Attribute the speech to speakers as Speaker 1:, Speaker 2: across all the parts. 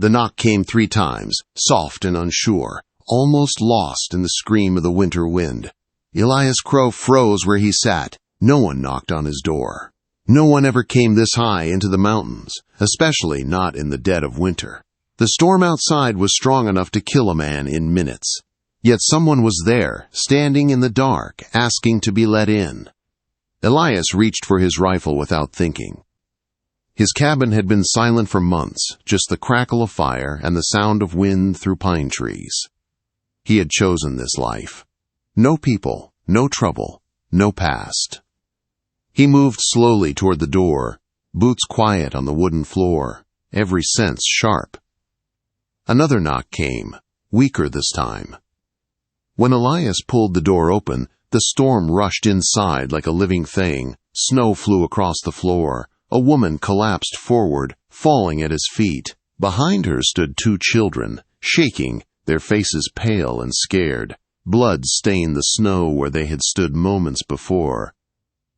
Speaker 1: The knock came 3 times, soft and unsure, almost lost in the scream of the winter wind. Elias Crowe froze where he sat. No one knocked on his door. No one ever came this high into the mountains, especially not in the dead of winter. The storm outside was strong enough to kill a man in minutes. Yet someone was there, standing in the dark, asking to be let in. Elias reached for his rifle without thinking. His cabin had been silent for months, just the crackle of fire and the sound of wind through pine trees. He had chosen this life. No people, no trouble, no past. He moved slowly toward the door, boots quiet on the wooden floor, every sense sharp. Another knock came, weaker this time. When Elias pulled the door open, the storm rushed inside like a living thing. Snow flew across the floor. A woman collapsed forward, falling at his feet. Behind her stood 2 children, shaking, their faces pale and scared. Blood stained the snow where they had stood moments before.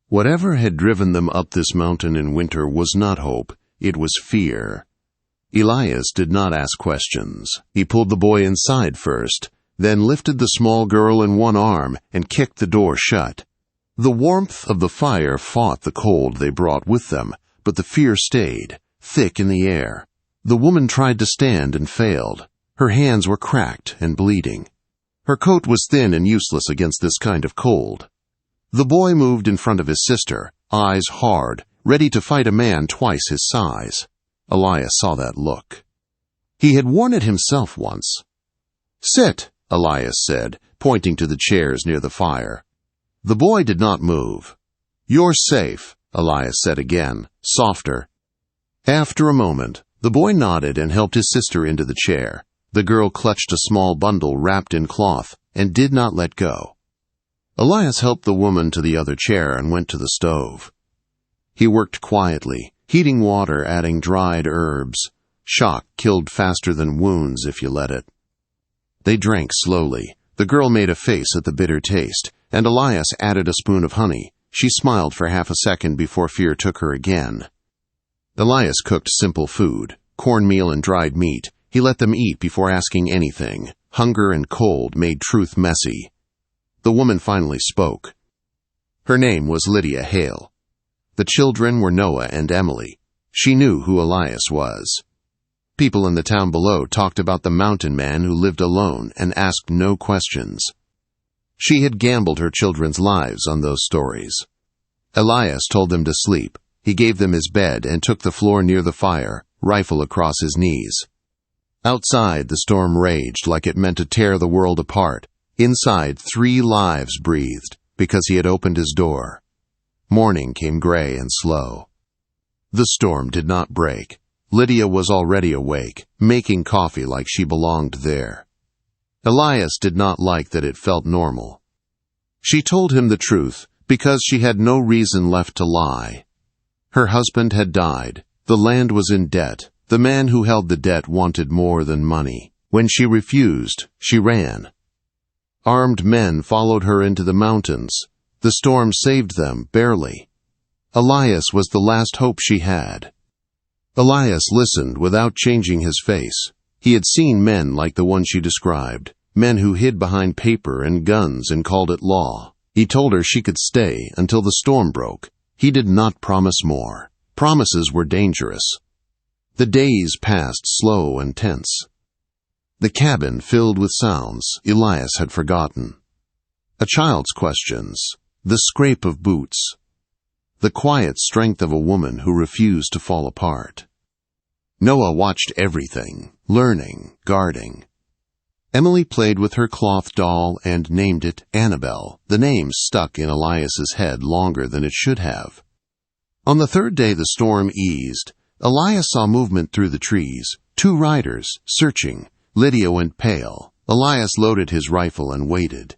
Speaker 1: Whatever had driven them up this mountain in winter was not hope, it was fear. Elias did not ask questions. He pulled the boy inside first, then lifted the small girl in one arm and kicked the door shut. The warmth of the fire fought the cold they brought with them, but the fear stayed, thick in the air. The woman tried to stand and failed. Her hands were cracked and bleeding. Her coat was thin and useless against this kind of cold. The boy moved in front of his sister, eyes hard, ready to fight a man twice his size. Elias saw that look. He had worn it himself once. "Sit," Elias said, pointing to the chairs near the fire. The boy did not move. "You're safe," Elias said again, softer. After a moment, the boy nodded and helped his sister into the chair. The girl clutched a small bundle wrapped in cloth and did not let go. Elias helped the woman to the other chair and went to the stove. He worked quietly, heating water, adding dried herbs. Shock killed faster than wounds if you let it. They drank slowly. The girl made a face at the bitter taste, and Elias added a spoon of honey. She smiled for half a second before fear took her again. Elias cooked simple food, cornmeal and dried meat. He let them eat before asking anything. Hunger and cold made truth messy. The woman finally spoke. Her name was Lydia Hale. The children were Noah and Emily. She knew who Elias was. People in the town below talked about the mountain man who lived alone and asked no questions. She had gambled her children's lives on those stories. Elias told them to sleep. He gave them his bed and took the floor near the fire, rifle across his knees. Outside, the storm raged like it meant to tear the world apart. Inside, 3 lives breathed, because he had opened his door. Morning came gray and slow. The storm did not break. Lydia was already awake, making coffee like she belonged there. Elias did not like that it felt normal. She told him the truth, because she had no reason left to lie. Her husband had died. The land was in debt. The man who held the debt wanted more than money. When she refused, she ran. Armed men followed her into the mountains. The storm saved them, barely. Elias was the last hope she had. Elias listened without changing his face. He had seen men like the one she described, men who hid behind paper and guns and called it law. He told her she could stay until the storm broke. He did not promise more. Promises were dangerous. The days passed slow and tense. The cabin filled with sounds Elias had forgotten. A child's questions, the scrape of boots, the quiet strength of a woman who refused to fall apart. Noah watched everything, learning, guarding. Emily played with her cloth doll and named it Annabelle. The name stuck in Elias's head longer than it should have. On the 3rd day the storm eased. Elias saw movement through the trees. 2 riders, searching. Lydia went pale. Elias loaded his rifle and waited.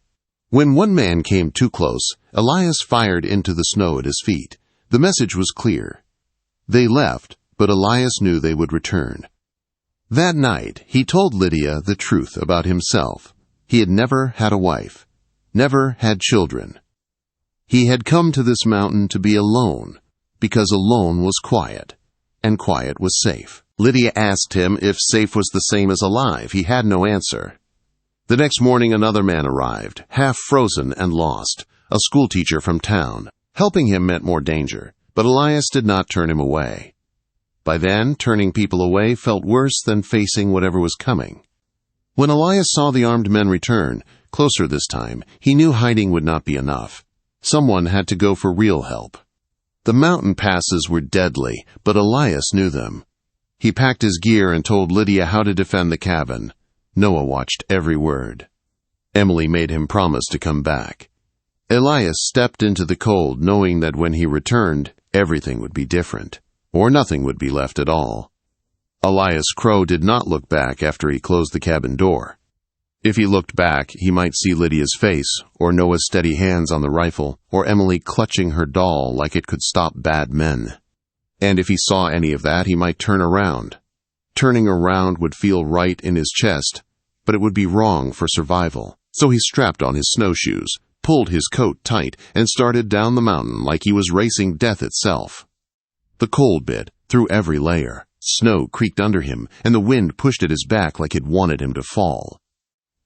Speaker 1: When one man came too close, Elias fired into the snow at his feet. The message was clear. They left, but Elias knew they would return. That night, he told Lydia the truth about himself. He had never had a wife, never had children. He had come to this mountain to be alone, because alone was quiet, and quiet was safe. Lydia asked him if safe was the same as alive. He had no answer. The next morning another man arrived, half frozen and lost, a schoolteacher from town. Helping him meant more danger, but Elias did not turn him away. By then, turning people away felt worse than facing whatever was coming. When Elias saw the armed men return, closer this time, he knew hiding would not be enough. Someone had to go for real help. The mountain passes were deadly, but Elias knew them. He packed his gear and told Lydia how to defend the cabin. Noah watched every word. Emily made him promise to come back. Elias stepped into the cold, knowing that when he returned, everything would be different, or nothing would be left at all. Elias Crowe did not look back after he closed the cabin door. If he looked back, he might see Lydia's face, or Noah's steady hands on the rifle, or Emily clutching her doll like it could stop bad men. And if he saw any of that, he might turn around. Turning around would feel right in his chest, but it would be wrong for survival. So he strapped on his snowshoes, pulled his coat tight, and started down the mountain like he was racing death itself. The cold bit through every layer. Snow creaked under him, and the wind pushed at his back like it wanted him to fall.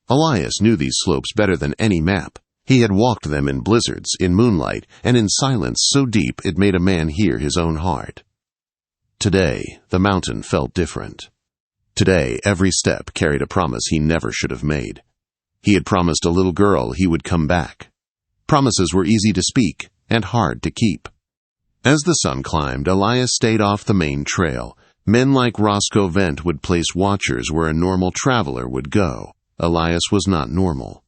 Speaker 1: Elias knew these slopes better than any map. He had walked them in blizzards, in moonlight, and in silence so deep it made a man hear his own heart. Today, the mountain felt different. Today, every step carried a promise he never should have made. He had promised a little girl he would come back. Promises were easy to speak and hard to keep. As the sun climbed, Elias stayed off the main trail. Men like Roscoe Vent would place watchers where a normal traveler would go. Elias was not normal.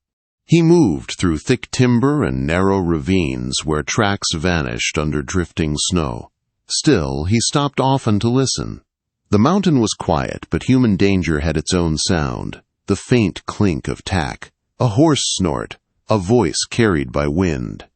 Speaker 1: He moved through thick timber and narrow ravines where tracks vanished under drifting snow. Still, he stopped often to listen. The mountain was quiet, but human danger had its own sound. The faint clink of tack, a horse snort, a voice carried by wind.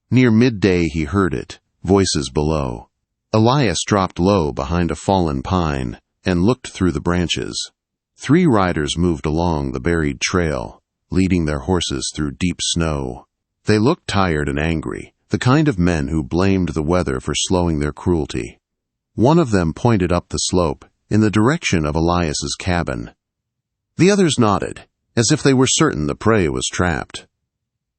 Speaker 1: Near midday he heard it, voices below. Elias dropped low behind a fallen pine and looked through the branches. 3 riders moved along the buried trail, leading their horses through deep snow. They looked tired and angry, the kind of men who blamed the weather for slowing their cruelty. One of them pointed up the slope, in the direction of Elias's cabin. The others nodded, as if they were certain the prey was trapped.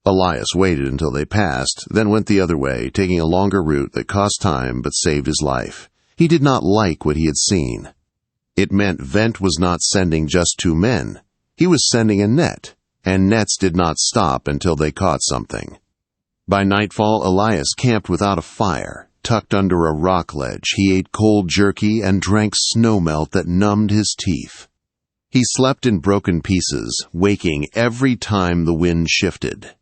Speaker 1: Elias waited until they passed, then went the other way, taking a longer route that cost time but saved his life. He did not like what he had seen. It meant Vent was not sending just 2 men. He was sending a net, and nets did not stop until they caught something. By nightfall, Elias camped without a fire. Tucked under a rock ledge, he ate cold jerky and drank snowmelt that numbed his teeth. He slept in broken pieces, waking every time the wind shifted.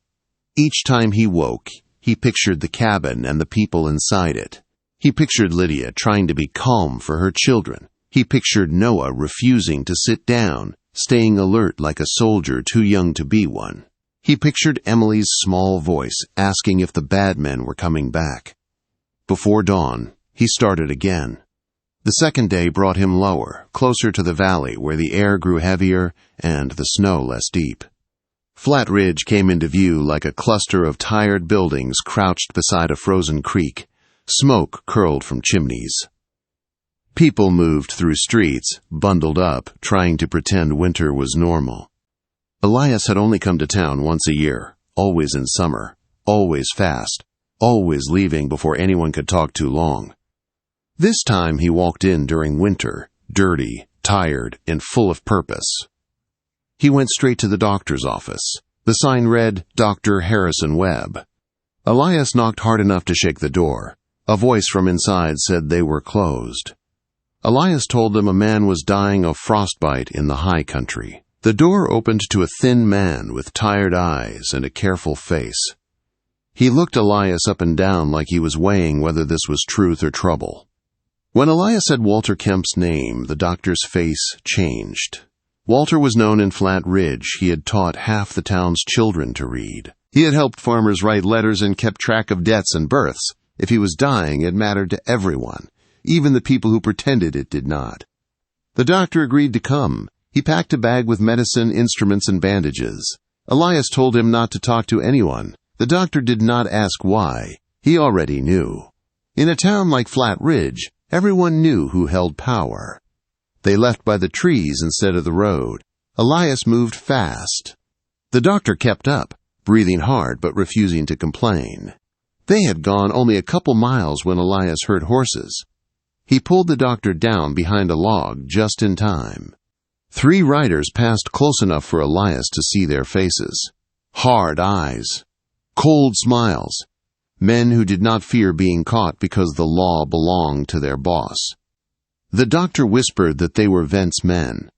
Speaker 1: Each time he woke, he pictured the cabin and the people inside it. He pictured Lydia trying to be calm for her children. He pictured Noah refusing to sit down, staying alert like a soldier too young to be one. He pictured Emily's small voice asking if the bad men were coming back. Before dawn, he started again. The second day brought him lower, closer to the valley where the air grew heavier and the snow less deep. Flat Ridge came into view like a cluster of tired buildings crouched beside a frozen creek. Smoke curled from chimneys. People moved through streets, bundled up, trying to pretend winter was normal. Elias had only come to town once a year, always in summer, always fast, always leaving before anyone could talk too long. This time he walked in during winter, dirty, tired, and full of purpose. He went straight to the doctor's office. The sign read, Dr. Harrison Webb. Elias knocked hard enough to shake the door. A voice from inside said they were closed. Elias told them a man was dying of frostbite in the high country. The door opened to a thin man with tired eyes and a careful face. He looked Elias up and down like he was weighing whether this was truth or trouble. When Elias said Walter Kemp's name, the doctor's face changed. Walter was known in Flat Ridge. He had taught half the town's children to read. He had helped farmers write letters and kept track of deaths and births. If he was dying, it mattered to everyone, even the people who pretended it did not. The doctor agreed to come. He packed a bag with medicine, instruments, and bandages. Elias told him not to talk to anyone. The doctor did not ask why. He already knew. In a town like Flat Ridge, everyone knew who held power. They left by the trees instead of the road. Elias moved fast. The doctor kept up, breathing hard but refusing to complain. They had gone only a couple miles when Elias heard horses. He pulled the doctor down behind a log just in time. 3 riders passed close enough for Elias to see their faces. Hard eyes. Cold smiles. Men who did not fear being caught because the law belonged to their boss. The doctor whispered that they were Vent's men.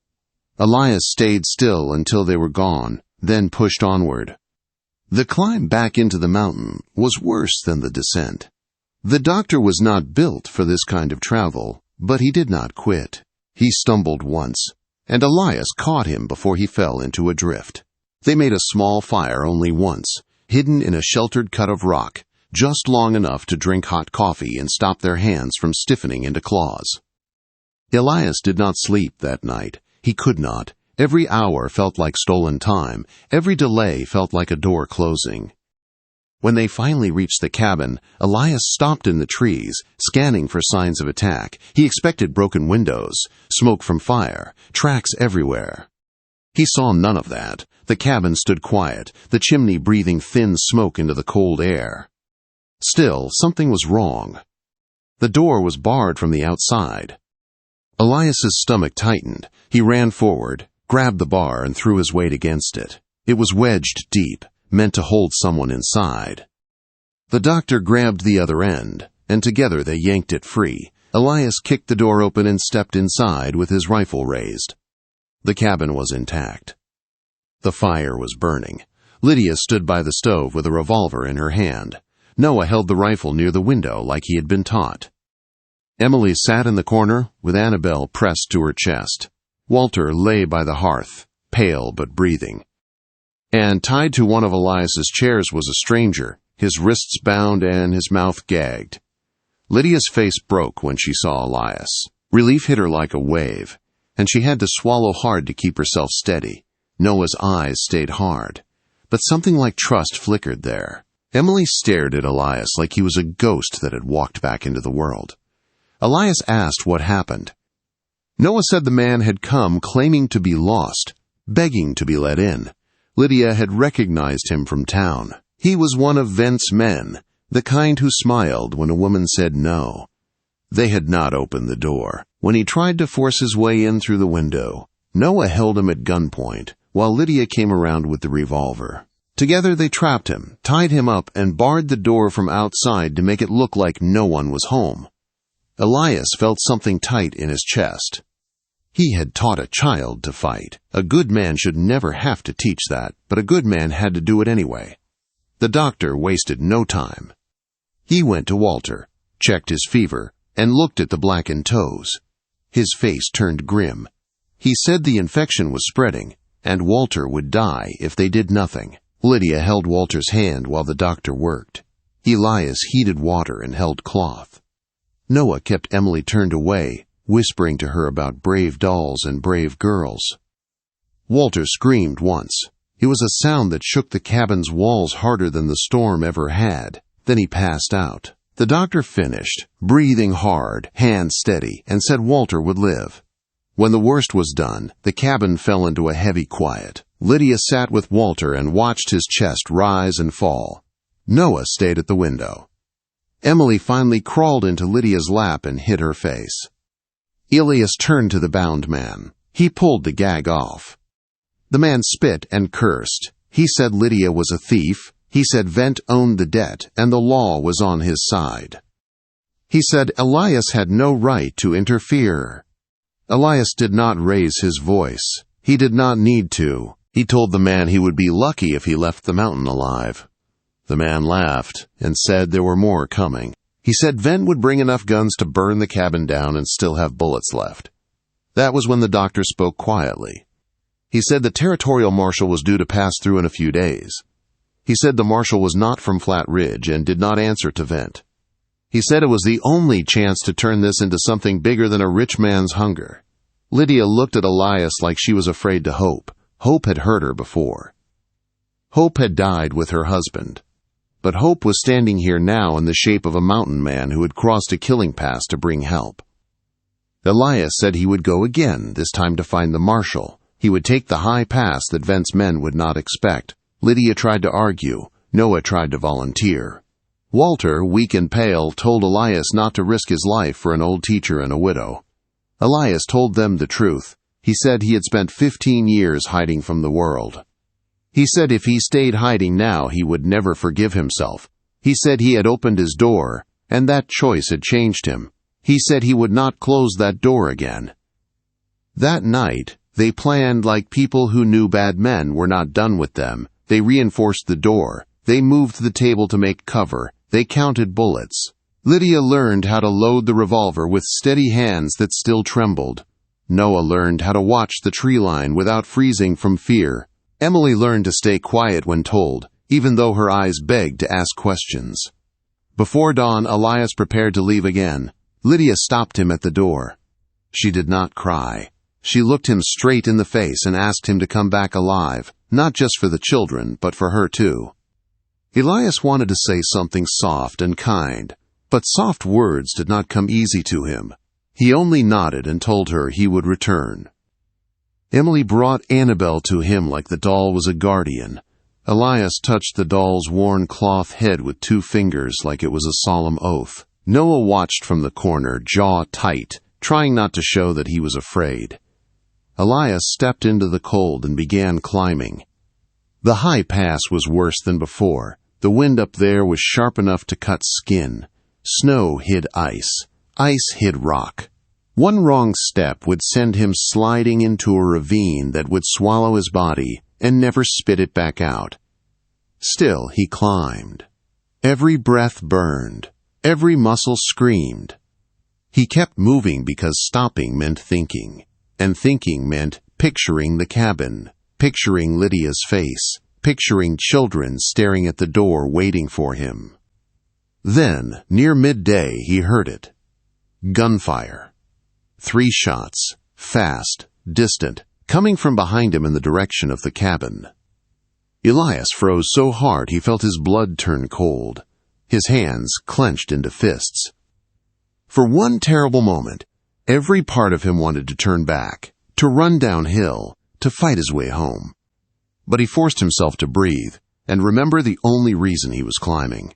Speaker 1: Elias stayed still until they were gone, then pushed onward. The climb back into the mountain was worse than the descent. The doctor was not built for this kind of travel, but he did not quit. He stumbled once, and Elias caught him before he fell into a drift. They made a small fire only once, hidden in a sheltered cut of rock, just long enough to drink hot coffee and stop their hands from stiffening into claws. Elias did not sleep that night. He could not. Every hour felt like stolen time. Every delay felt like a door closing. When they finally reached the cabin, Elias stopped in the trees, scanning for signs of attack. He expected broken windows, smoke from fire, tracks everywhere. He saw none of that. The cabin stood quiet, the chimney breathing thin smoke into the cold air. Still, something was wrong. The door was barred from the outside. Elias's stomach tightened. He ran forward, grabbed the bar, and threw his weight against it. It was wedged deep, meant to hold someone inside. The doctor grabbed the other end, and together they yanked it free. Elias kicked the door open and stepped inside with his rifle raised. The cabin was intact. The fire was burning. Lydia stood by the stove with a revolver in her hand. Noah held the rifle near the window like he had been taught. Emily sat in the corner with Annabelle pressed to her chest. Walter lay by the hearth, pale but breathing. And tied to one of Elias's chairs was a stranger, his wrists bound and his mouth gagged. Lydia's face broke when she saw Elias. Relief hit her like a wave, and she had to swallow hard to keep herself steady. Noah's eyes stayed hard, but something like trust flickered there. Emily stared at Elias like he was a ghost that had walked back into the world. Elias asked what happened. Noah said the man had come claiming to be lost, begging to be let in. Lydia had recognized him from town. He was one of Vent's men, the kind who smiled when a woman said no. They had not opened the door. When he tried to force his way in through the window, Noah held him at gunpoint, while Lydia came around with the revolver. Together they trapped him, tied him up, and barred the door from outside to make it look like no one was home. Elias felt something tight in his chest. He had taught a child to fight. A good man should never have to teach that, but a good man had to do it anyway. The doctor wasted no time. He went to Walter, checked his fever, and looked at the blackened toes. His face turned grim. He said the infection was spreading, and Walter would die if they did nothing. Lydia held Walter's hand while the doctor worked. Elias heated water and held cloth. Noah kept Emily turned away, whispering to her about brave dolls and brave girls. Walter screamed once. It was a sound that shook the cabin's walls harder than the storm ever had. Then he passed out. The doctor finished, breathing hard, hands steady, and said Walter would live. When the worst was done, the cabin fell into a heavy quiet. Lydia sat with Walter and watched his chest rise and fall. Noah stayed at the window. Emily finally crawled into Lydia's lap and hid her face. Elias turned to the bound man. He pulled the gag off. The man spit and cursed. He said Lydia was a thief. He said Vent owned the debt and the law was on his side. He said Elias had no right to interfere. Elias did not raise his voice. He did not need to. He told the man he would be lucky if he left the mountain alive. The man laughed and said there were more coming. He said Vent would bring enough guns to burn the cabin down and still have bullets left. That was when the doctor spoke quietly. He said the territorial marshal was due to pass through in a few days. He said the marshal was not from Flat Ridge and did not answer to Vent. He said it was the only chance to turn this into something bigger than a rich man's hunger. Lydia looked at Elias like she was afraid to hope. Hope had hurt her before. Hope had died with her husband. But Hope was standing here now in the shape of a mountain man who had crossed a killing pass to bring help. Elias said he would go again, this time to find the marshal. He would take the high pass that Vent's men would not expect. Lydia tried to argue. Noah tried to volunteer. Walter, weak and pale, told Elias not to risk his life for an old teacher and a widow. Elias told them the truth. He said he had spent 15 years hiding from the world. He said if he stayed hiding now, he would never forgive himself. He said he had opened his door, and that choice had changed him. He said he would not close that door again. That night, they planned like people who knew bad men were not done with them. They reinforced the door. They moved the table to make cover. They counted bullets. Lydia learned how to load the revolver with steady hands that still trembled. Noah learned how to watch the tree line without freezing from fear. Emily learned to stay quiet when told, even though her eyes begged to ask questions. Before dawn, Elias prepared to leave again. Lydia stopped him at the door. She did not cry. She looked him straight in the face and asked him to come back alive, not just for the children, but for her too. Elias wanted to say something soft and kind, but soft words did not come easy to him. He only nodded and told her he would return. Emily brought Annabelle to him like the doll was a guardian. Elias touched the doll's worn cloth head with 2 fingers like it was a solemn oath. Noah watched from the corner, jaw tight, trying not to show that he was afraid. Elias stepped into the cold and began climbing. The high pass was worse than before. The wind up there was sharp enough to cut skin. Snow hid ice. Ice hid rock. One wrong step would send him sliding into a ravine that would swallow his body and never spit it back out. Still, he climbed. Every breath burned. Every muscle screamed. He kept moving because stopping meant thinking, and thinking meant picturing the cabin, picturing Lydia's face, picturing children staring at the door waiting for him. Then, near midday, he heard it. Gunfire. 3 shots, fast, distant, coming from behind him in the direction of the cabin. Elias froze so hard he felt his blood turn cold. His hands clenched into fists. For one terrible moment, every part of him wanted to turn back, to run downhill, to fight his way home. But he forced himself to breathe and remember the only reason he was climbing.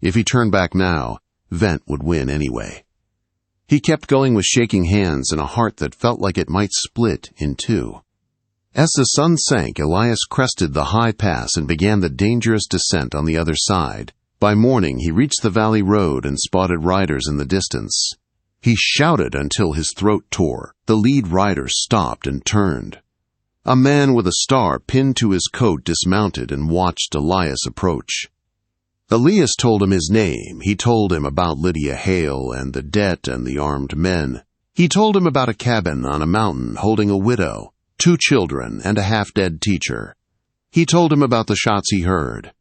Speaker 1: If he turned back now, Vent would win anyway. He kept going with shaking hands and a heart that felt like it might split in 2. As the sun sank, Elias crested the high pass and began the dangerous descent on the other side. By morning, he reached the valley road and spotted riders in the distance. He shouted until his throat tore. The lead rider stopped and turned. A man with a star pinned to his coat dismounted and watched Elias approach. Elias told him his name. He told him about Lydia Hale and the debt and the armed men. He told him about a cabin on a mountain holding a widow, 2 children, and a half-dead teacher. He told him about the shots he heard.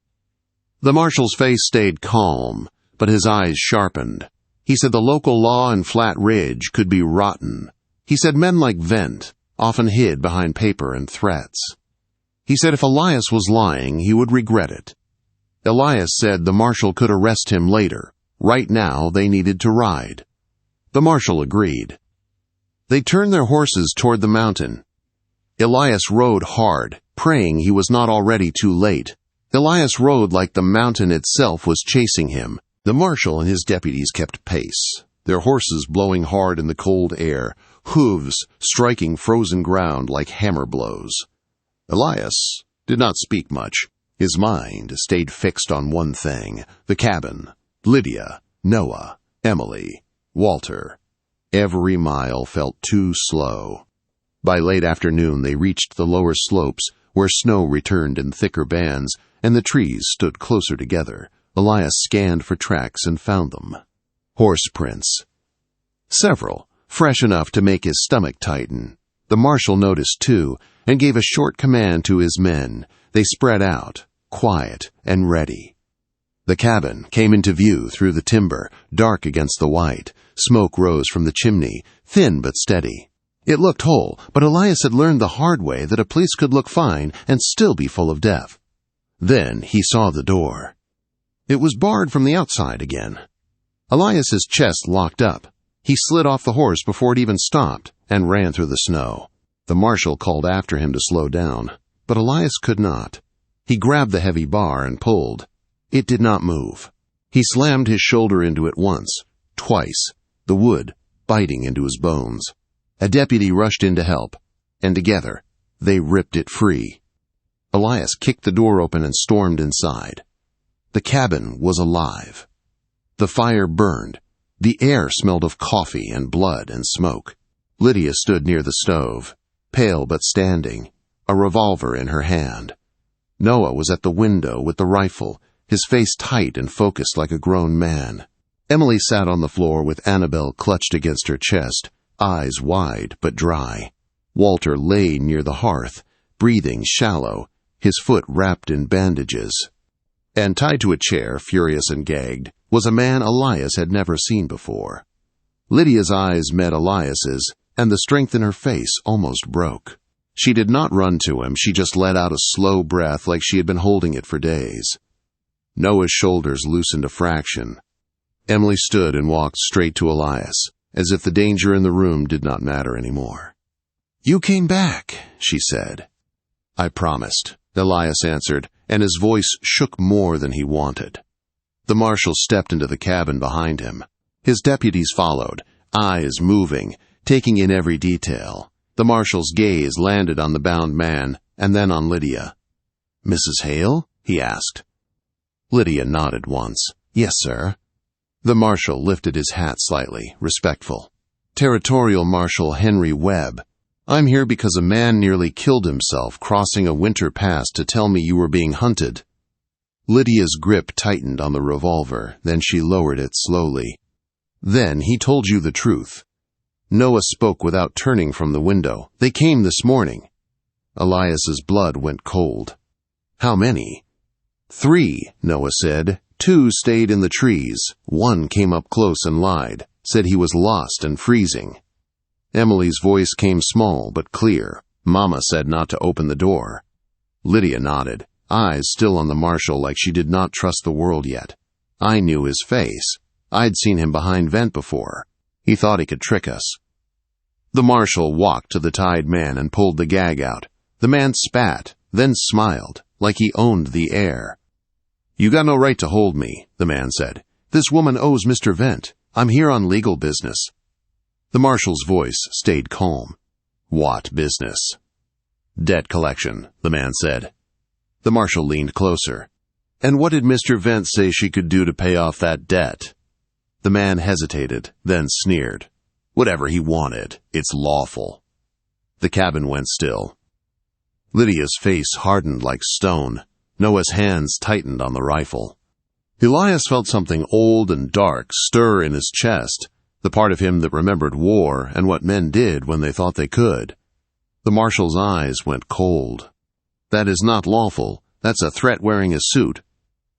Speaker 1: The marshal's face stayed calm, but his eyes sharpened. He said the local law in Flat Ridge could be rotten. He said men like Vent often hid behind paper and threats. He said if Elias was lying, he would regret it. Elias said the marshal could arrest him later. Right now, they needed to ride. The marshal agreed. They turned their horses toward the mountain. Elias rode hard, praying he was not already too late. Elias rode like the mountain itself was chasing him. The marshal and his deputies kept pace, their horses blowing hard in the cold air, hooves striking frozen ground like hammer blows. Elias did not speak much. His mind stayed fixed on one thing: the cabin, Lydia, Noah, Emily, Walter. Every mile felt too slow. By late afternoon they reached the lower slopes, where snow returned in thicker bands, and the trees stood closer together. Elias scanned for tracks and found them. Horse prints. Several, fresh enough to make his stomach tighten. The marshal noticed too, and gave a short command to his men. They spread out, quiet and ready. The cabin came into view through the timber, dark against the white. Smoke rose from the chimney, thin but steady. It looked whole, but Elias had learned the hard way that a place could look fine and still be full of death. Then he saw the door. It was barred from the outside again. Elias's chest locked up. He slid off the horse before it even stopped and ran through the snow. The marshal called after him to slow down, but Elias could not. He grabbed the heavy bar and pulled. It did not move. He slammed his shoulder into it once, twice, the wood biting into his bones. A deputy rushed in to help, and together they ripped it free. Elias kicked the door open and stormed inside. The cabin was alive. The fire burned. The air smelled of coffee and blood and smoke. Lydia stood near the stove, pale but standing, a revolver in her hand. Noah was at the window with the rifle, his face tight and focused like a grown man. Emily sat on the floor with Annabelle clutched against her chest, eyes wide but dry. Walter lay near the hearth, breathing shallow, his foot wrapped in bandages. And tied to a chair, furious and gagged, was a man Elias had never seen before. Lydia's eyes met Elias's, and the strength in her face almost broke. She did not run to him, she just let out a slow breath like she had been holding it for days. Noah's shoulders loosened a fraction. Emily stood and walked straight to Elias, as if the danger in the room did not matter anymore. "You came back," she said. "I promised," Elias answered, and his voice shook more than he wanted. The marshal stepped into the cabin behind him. His deputies followed, eyes moving, taking in every detail. The marshal's gaze landed on the bound man, and then on Lydia. "Mrs. Hale?" he asked. Lydia nodded once. "Yes, sir." The marshal lifted his hat slightly, respectful. "Territorial Marshal Henry Webb. I'm here because a man nearly killed himself crossing a winter pass to tell me you were being hunted." Lydia's grip tightened on the revolver, then she lowered it slowly. "Then he told you the truth." Noah spoke without turning from the window. "They came this morning." Elias's blood went cold. "How many?" "3, Noah said. 2 stayed in the trees. 1 came up close and lied, said he was lost and freezing." Emily's voice came small but clear. "Mama said not to open the door." Lydia nodded, eyes still on the marshal like she did not trust the world yet. "I knew his face. I'd seen him behind vent before. He thought he could trick us." The marshal walked to the tied man and pulled the gag out. The man spat, then smiled, like he owned the air. "You got no right to hold me," the man said. "This woman owes Mr. Vent. I'm here on legal business." The marshal's voice stayed calm. "What business?" "Debt collection," the man said. The marshal leaned closer. "And what did Mr. Vent say she could do to pay off that debt?" The man hesitated, then sneered. "Whatever he wanted, it's lawful." The cabin went still. Lydia's face hardened like stone. Noah's hands tightened on the rifle. Elias felt something old and dark stir in his chest, the part of him that remembered war and what men did when they thought they could. The marshal's eyes went cold. "That is not lawful. That's a threat wearing a suit."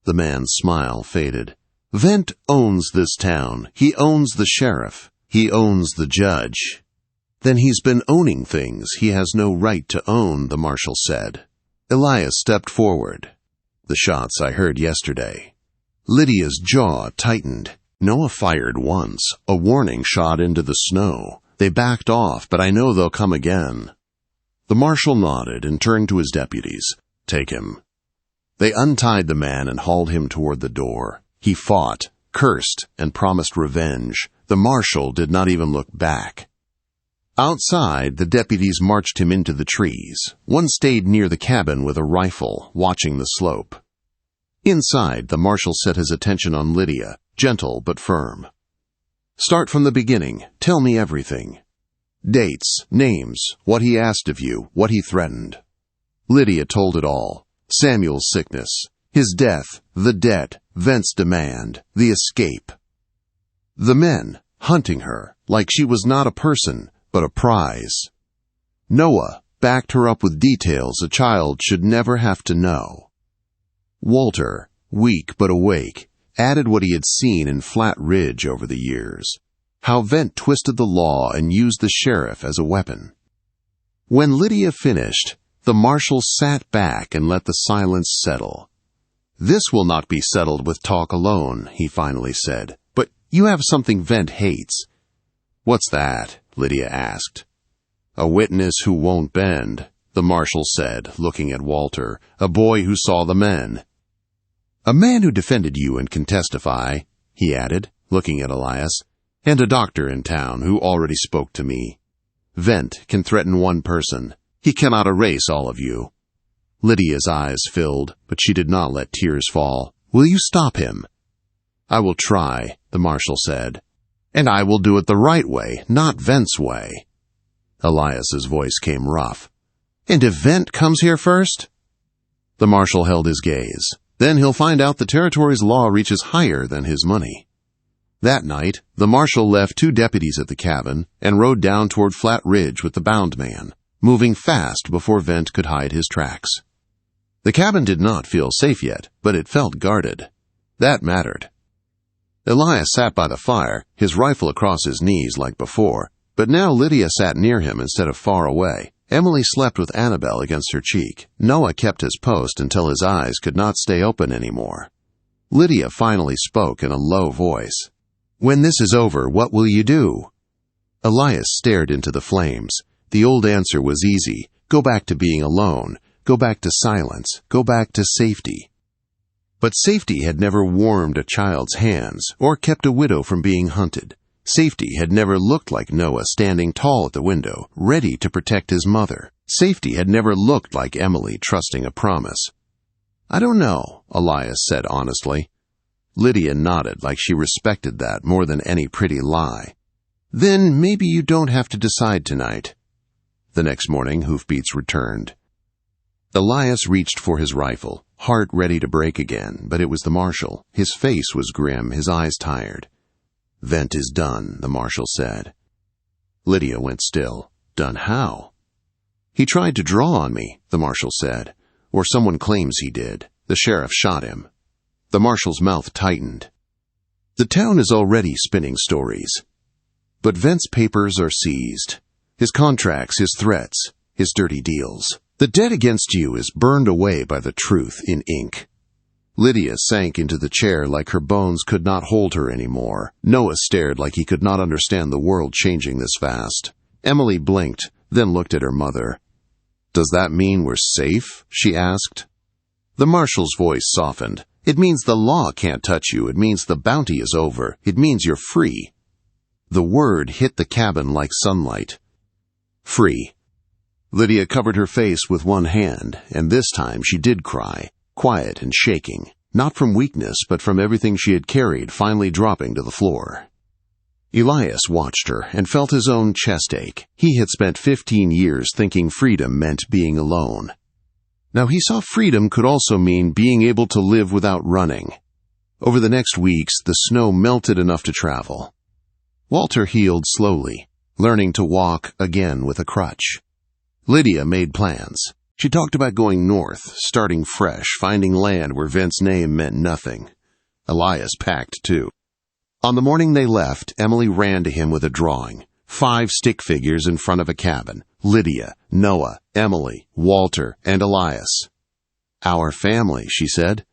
Speaker 1: The man's smile faded. "Vent owns this town. He owns the sheriff. He owns the judge." "Then he's been owning things he has no right to own," the marshal said. Elias stepped forward. "The shots I heard yesterday." Lydia's jaw tightened. "Noah fired once, a warning shot into the snow. They backed off, but I know they'll come again." The marshal nodded and turned to his deputies. "Take him." They untied the man and hauled him toward the door. He fought, cursed, and promised revenge. The marshal did not even look back. Outside, the deputies marched him into the trees. One stayed near the cabin with a rifle, watching the slope. Inside, the marshal set his attention on Lydia, gentle but firm. "Start from the beginning. Tell me everything. Dates, names, what he asked of you, what he threatened." Lydia told it all. Samuel's sickness, his death, the debt, Vent's demand, the escape. The men, hunting her, like she was not a person, but a prize. Noah backed her up with details a child should never have to know. Walter, weak but awake, added what he had seen in Flat Ridge over the years. How Vent twisted the law and used the sheriff as a weapon. When Lydia finished, the marshal sat back and let the silence settle. "This will not be settled with talk alone," he finally said. "But you have something Vent hates. "What's that?" Lydia asked. "A witness who won't bend," the marshal said, looking at Walter, "a boy who saw the men." "A man who defended you and can testify," he added, looking at Elias, "and a doctor in town who already spoke to me. Vent can threaten one person. He cannot erase all of you." Lydia's eyes filled, but she did not let tears fall. "Will you stop him?" "I will try," the marshal said. "And I will do it the right way, not Vent's way." Elias's voice came rough. "And if Vent comes here first?" The marshal held his gaze. "Then he'll find out the territory's law reaches higher than his money." That night, the marshal left 2 deputies at the cabin and rode down toward Flat Ridge with the bound man, moving fast before Vent could hide his tracks. The cabin did not feel safe yet, but it felt guarded. That mattered. Elias sat by the fire, his rifle across his knees like before, but now Lydia sat near him instead of far away. Emily slept with Annabelle against her cheek. Noah kept his post until his eyes could not stay open anymore. Lydia finally spoke in a low voice. "When this is over, what will you do?" Elias stared into the flames. The old answer was easy. Go back to being alone. Go back to silence. Go back to safety. But safety had never warmed a child's hands or kept a widow from being hunted. Safety had never looked like Noah standing tall at the window, ready to protect his mother. Safety had never looked like Emily trusting a promise. "I don't know," Elias said honestly. Lydia nodded like she respected that more than any pretty lie. "Then maybe you don't have to decide tonight." The next morning, hoofbeats returned. Elias reached for his rifle, heart ready to break again, but it was the marshal. His face was grim, his eyes tired. "Vent is done," the marshal said. Lydia went still. "Done how?" "He tried to draw on me," the marshal said. "Or someone claims he did. The sheriff shot him." The marshal's mouth tightened. "The town is already spinning stories. But Vent's papers are seized. His contracts, his threats, his dirty deals. The debt against you is burned away by the truth in ink." Lydia sank into the chair like her bones could not hold her anymore. Noah stared like he could not understand the world changing this fast. Emily blinked, then looked at her mother. "Does that mean we're safe?" she asked. The marshal's voice softened. "It means the law can't touch you. It means the bounty is over. It means you're free." The word hit the cabin like sunlight. Free. Lydia covered her face with one hand, and this time she did cry, quiet and shaking, not from weakness but from everything she had carried finally dropping to the floor. Elias watched her and felt his own chest ache. He had spent 15 years thinking freedom meant being alone. Now he saw freedom could also mean being able to live without running. Over the next weeks, the snow melted enough to travel. Walter healed slowly, learning to walk again with a crutch. Lydia made plans. She talked about going north, starting fresh, finding land where Vent's name meant nothing. Elias packed, too. On the morning they left, Emily ran to him with a drawing. 5 stick figures in front of a cabin. Lydia, Noah, Emily, Walter, and Elias. "Our family," she said.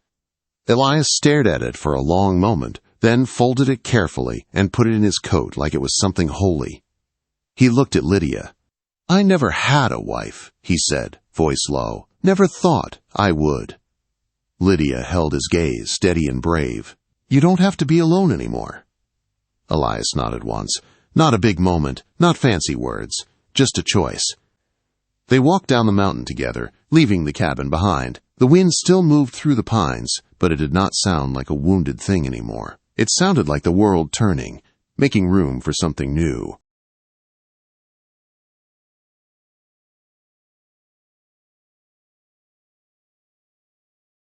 Speaker 1: Elias stared at it for a long moment, then folded it carefully and put it in his coat like it was something holy. He looked at Lydia. "I never had a wife," he said, voice low. "Never thought I would." Lydia held his gaze, steady and brave. "You don't have to be alone anymore." Elias nodded once. Not a big moment, not fancy words, just a choice. They walked down the mountain together, leaving the cabin behind. The wind still moved through the pines, but it did not sound like a wounded thing anymore. It sounded like the world turning, making room for something new.